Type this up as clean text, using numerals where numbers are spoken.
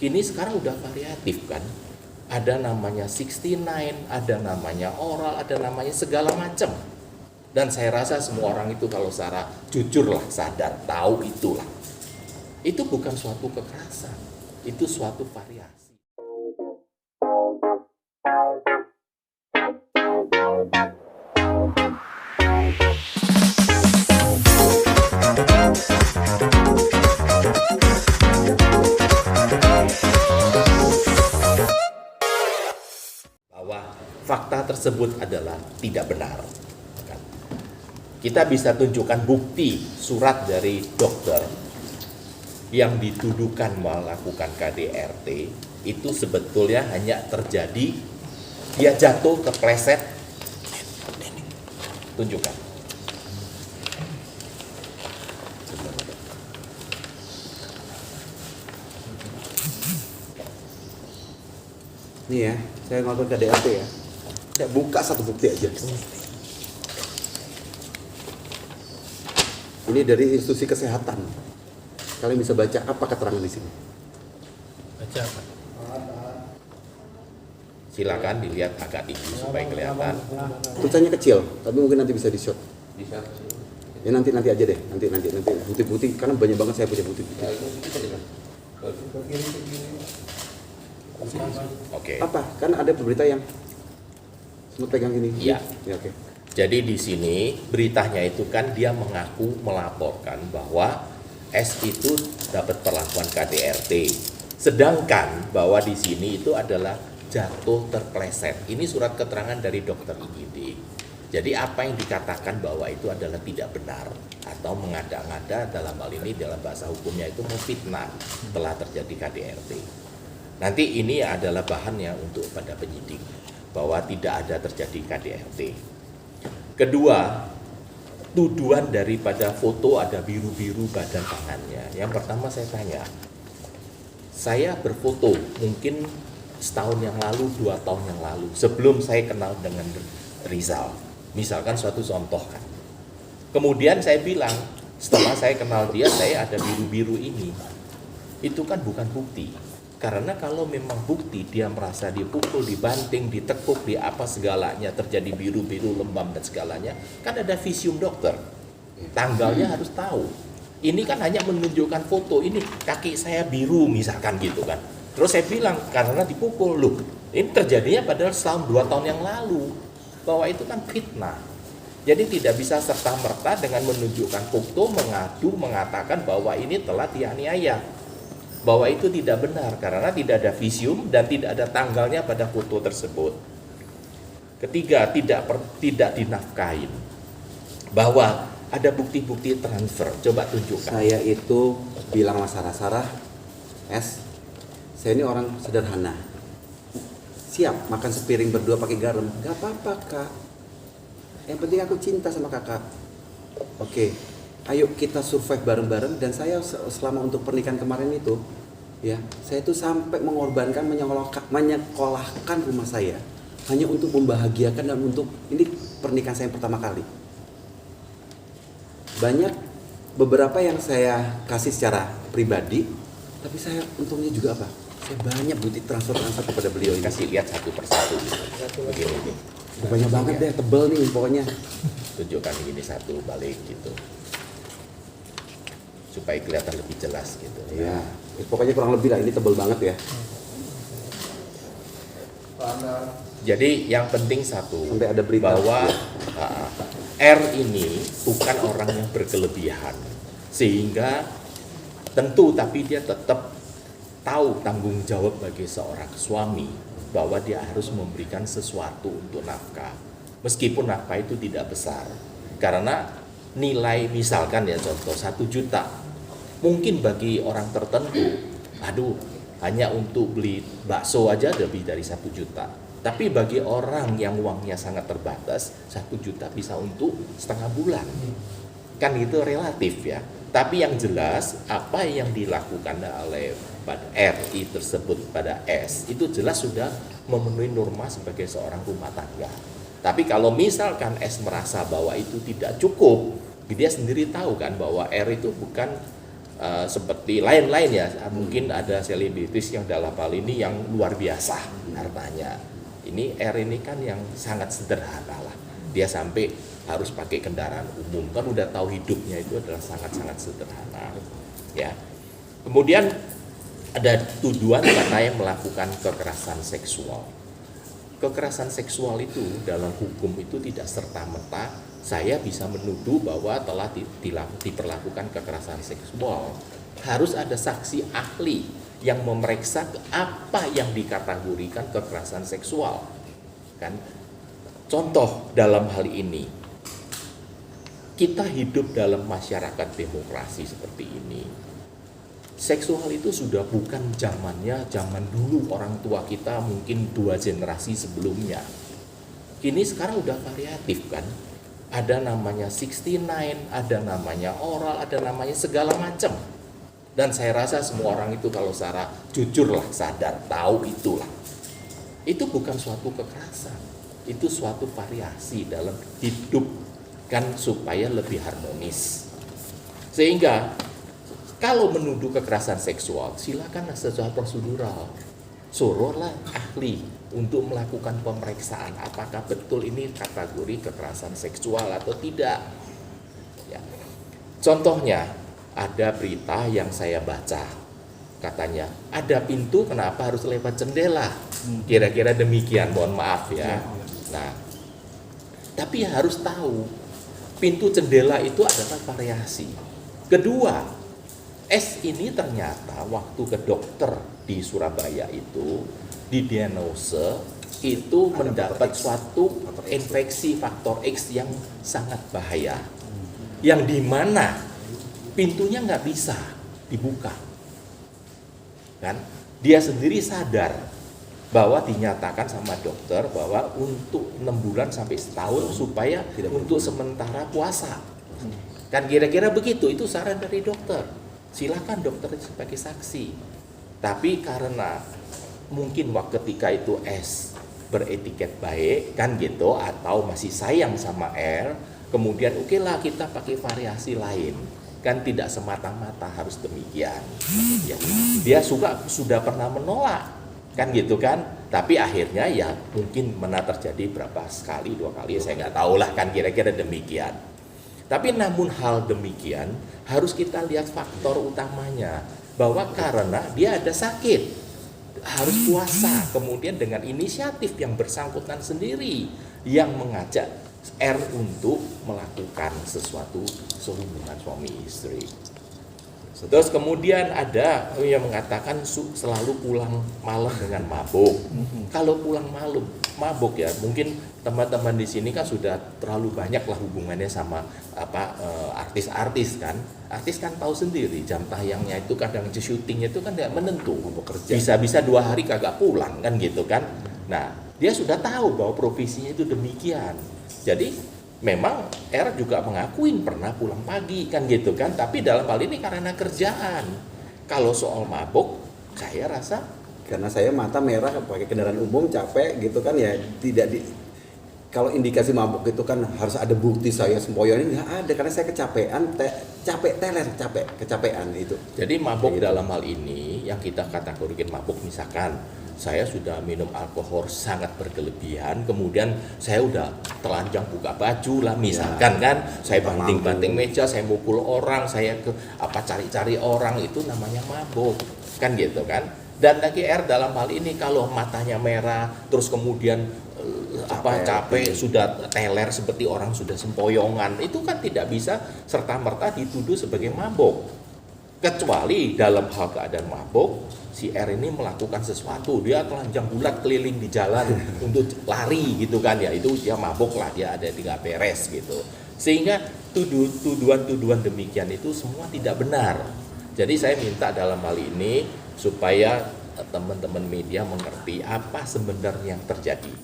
Ini sekarang udah variatif kan. Ada namanya 69, ada namanya oral, ada namanya segala macam. Dan saya rasa semua orang itu kalau secara jujur lah, sadar, tahu itulah. Itu bukan suatu kekerasan, itu suatu variasi. Bahwa fakta tersebut adalah tidak benar. Kita bisa tunjukkan bukti surat dari dokter yang dituduhkan melakukan KDRT itu sebetulnya hanya terjadi dia jatuh kepleset. Tunjukkan. Nih ya, saya ngelakuin KDRT ya. Saya buka satu bukti aja. Ini dari institusi kesehatan. Kalian bisa baca apa keterangan di sini? Baca apa? Silakan dilihat agak tinggi supaya kelihatan. Tulisannya kecil, tapi mungkin nanti bisa di-shot. Ya nanti aja deh, nanti bukti-bukti karena banyak banget saya punya bukti-bukti. Oke. Apa? Kan ada berita yang semut pegang gini. Iya. Ya, oke. Jadi di sini beritanya itu kan dia mengaku melaporkan bahwa S itu dapat perlakuan KDRT. Sedangkan bahwa di sini itu adalah jatuh terpleset. Ini surat keterangan dari dokter IGD. Jadi apa yang dikatakan bahwa itu adalah tidak benar atau mengada-ngada dalam hal ini dalam bahasa hukumnya itu memfitnah telah terjadi KDRT. Nanti ini adalah bahannya untuk pada penyidik bahwa tidak ada terjadi KDRT. Kedua, tuduhan daripada foto ada biru-biru badan tangannya. Yang pertama saya tanya, saya berfoto mungkin setahun yang lalu, 2 tahun yang lalu, sebelum saya kenal dengan Rizal. Misalkan suatu contoh kan. Kemudian saya bilang, setelah saya kenal dia, saya ada biru-biru ini. Itu kan bukan bukti. Karena kalau memang bukti dia merasa dipukul, dibanting, ditekuk, di apa segalanya, terjadi biru-biru, lembam dan segalanya, kan ada visium dokter. Tanggalnya harus tahu. Ini kan hanya menunjukkan foto, ini kaki saya biru misalkan gitu kan. Terus saya bilang, karena dipukul, loh ini terjadinya padahal setahun 2 tahun yang lalu. Bahwa itu kan fitnah. Jadi tidak bisa serta-merta dengan menunjukkan foto, mengadu, mengatakan bahwa ini telah dianiaya. Bahwa itu tidak benar karena tidak ada visium dan tidak ada tanggalnya pada foto tersebut. Ketiga, tidak dinafkahin. Bahwa ada bukti-bukti transfer. Coba tunjukkan. Saya itu bilang sama Sarah, S, saya ini orang sederhana. Siap makan sepiring berdua pakai garam. Gak apa-apa kak. Yang penting aku cinta sama kakak. Oke. Ayo kita survive bareng-bareng. Dan saya selama untuk pernikahan kemarin itu, ya, saya itu sampai mengorbankan menyekolahkan rumah saya hanya untuk membahagiakan dan untuk ini pernikahan saya yang pertama kali. Banyak beberapa yang saya kasih secara pribadi, tapi saya untungnya juga apa? Saya banyak bukti transfer kepada beliau ini. Kasih lihat satu persatu. Begini. Banyak banget deh, tebel nih pokoknya. Tunjukkan ini satu balik gitu. Supaya kelihatan lebih jelas gitu. Iya, pokoknya kurang lebih lah, ini tebel banget ya. Jadi yang penting satu, Sampai ada berita bahwa R ini bukan orang yang berkelebihan, sehingga tentu tapi dia tetap tahu tanggung jawab bagi seorang suami bahwa dia harus memberikan sesuatu untuk nafkah, meskipun nafkah itu tidak besar, karena nilai misalkan ya contoh 1 juta. Mungkin bagi orang tertentu, aduh, hanya untuk beli bakso aja lebih dari 1 juta. Tapi bagi orang yang uangnya sangat terbatas, 1 juta bisa untuk setengah bulan. Kan itu relatif ya. Tapi yang jelas, apa yang dilakukan oleh RI tersebut pada S, itu jelas sudah memenuhi norma sebagai seorang rumah tangga. Tapi kalau misalkan S merasa bahwa itu tidak cukup, dia sendiri tahu kan bahwa R itu bukan seperti lain-lain ya, mungkin ada selebritis yang dalam hal ini yang luar biasa hartanya. Ini R ini kan yang sangat sederhana lah, dia sampai harus pakai kendaraan umum, kan udah tahu hidupnya itu adalah sangat-sangat sederhana ya. Kemudian ada tuduhan katanya melakukan kekerasan seksual. Kekerasan seksual itu dalam hukum itu tidak serta-merta saya bisa menuduh bahwa telah diperlakukan kekerasan seksual. Harus ada saksi ahli yang memeriksa apa yang dikategorikan kekerasan seksual. Kan? Contoh dalam hal ini, kita hidup dalam masyarakat demokrasi seperti ini. Seksual itu sudah bukan zaman dulu orang tua kita mungkin 2 generasi sebelumnya. Kini sekarang udah variatif kan. Ada namanya 69, ada namanya oral, ada namanya segala macam. Dan saya rasa semua orang itu kalau secara jujur lah, sadar, tahu itulah. Itu bukan suatu kekerasan. Itu suatu variasi dalam hidup kan supaya lebih harmonis. Sehingga kalau menuduh kekerasan seksual, silakan secara prosedural. Suruhlah ahli untuk melakukan pemeriksaan apakah betul ini kategori kekerasan seksual atau tidak. Ya. Contohnya, ada berita yang saya baca. Katanya, ada pintu kenapa harus lewat jendela? Kira-kira demikian, mohon maaf ya. Nah, tapi harus tahu, pintu jendela itu adalah variasi. Kedua, S ini ternyata waktu ke dokter di Surabaya itu didiagnose itu mendapat suatu infeksi faktor X yang sangat bahaya, yang dimana pintunya nggak bisa dibuka, kan? Dia sendiri sadar bahwa dinyatakan sama dokter bahwa untuk 6 bulan sampai setahun supaya untuk sementara puasa, kan kira-kira begitu. Itu saran dari dokter. Silakan dokter sebagai saksi. Tapi karena mungkin waktu ketika itu S beretiket baik kan gitu, atau masih sayang sama R, kemudian oke lah kita pakai variasi lain. Kan tidak semata-mata harus demikian. Ya, dia sudah pernah menolak kan gitu kan, tapi akhirnya ya mungkin pernah terjadi berapa sekali, 2 kali, saya nggak tahu lah kan kira-kira demikian. Tapi namun hal demikian harus kita lihat faktor utamanya, bahwa karena dia ada sakit, harus puasa, kemudian dengan inisiatif yang bersangkutan sendiri yang mengajak R untuk melakukan sesuatu hubungan suami istri. Terus kemudian ada yang mengatakan selalu pulang malam dengan mabuk. Kalau pulang malam mabuk ya, mungkin teman-teman di sini kan sudah terlalu banyak lah hubungannya sama artis-artis kan. Artis kan tahu sendiri jam tayangnya itu kadang syutingnya itu kan tidak menentu. Bisa-bisa 2 hari kagak pulang kan gitu kan. Nah, dia sudah tahu bahwa profesinya itu demikian. Jadi memang R juga mengakuin pernah pulang pagi kan gitu kan, tapi dalam hal ini karena kerjaan. Kalau soal mabuk, saya rasa karena saya mata merah pakai kendaraan umum capek gitu kan ya, tidak di, kalau indikasi mabuk itu kan harus ada bukti saya sempoyongan, ini nggak ada karena saya kecapean itu. Jadi mabuk gitu. dalam hal ini yang kita kategorikan mabuk, misalkan saya sudah minum alkohol sangat berkelebihan, kemudian saya udah telanjang buka baju lah misalkan kan, saya banting-banting meja, saya mukul orang, saya cari-cari orang, itu namanya mabuk kan gitu kan. Dan lagi R dalam hal ini kalau matanya merah terus kemudian capek sudah teler seperti orang sudah sempoyongan, itu kan tidak bisa serta-merta dituduh sebagai mabuk. Kecuali dalam hal keadaan mabuk, si R ini melakukan sesuatu, dia telanjang bulat keliling di jalan untuk lari gitu kan ya, itu dia mabuk lah, dia ada tidak beres gitu. Sehingga tuduhan-tuduhan demikian itu semua tidak benar. Jadi saya minta dalam hal ini supaya teman-teman media mengerti apa sebenarnya yang terjadi.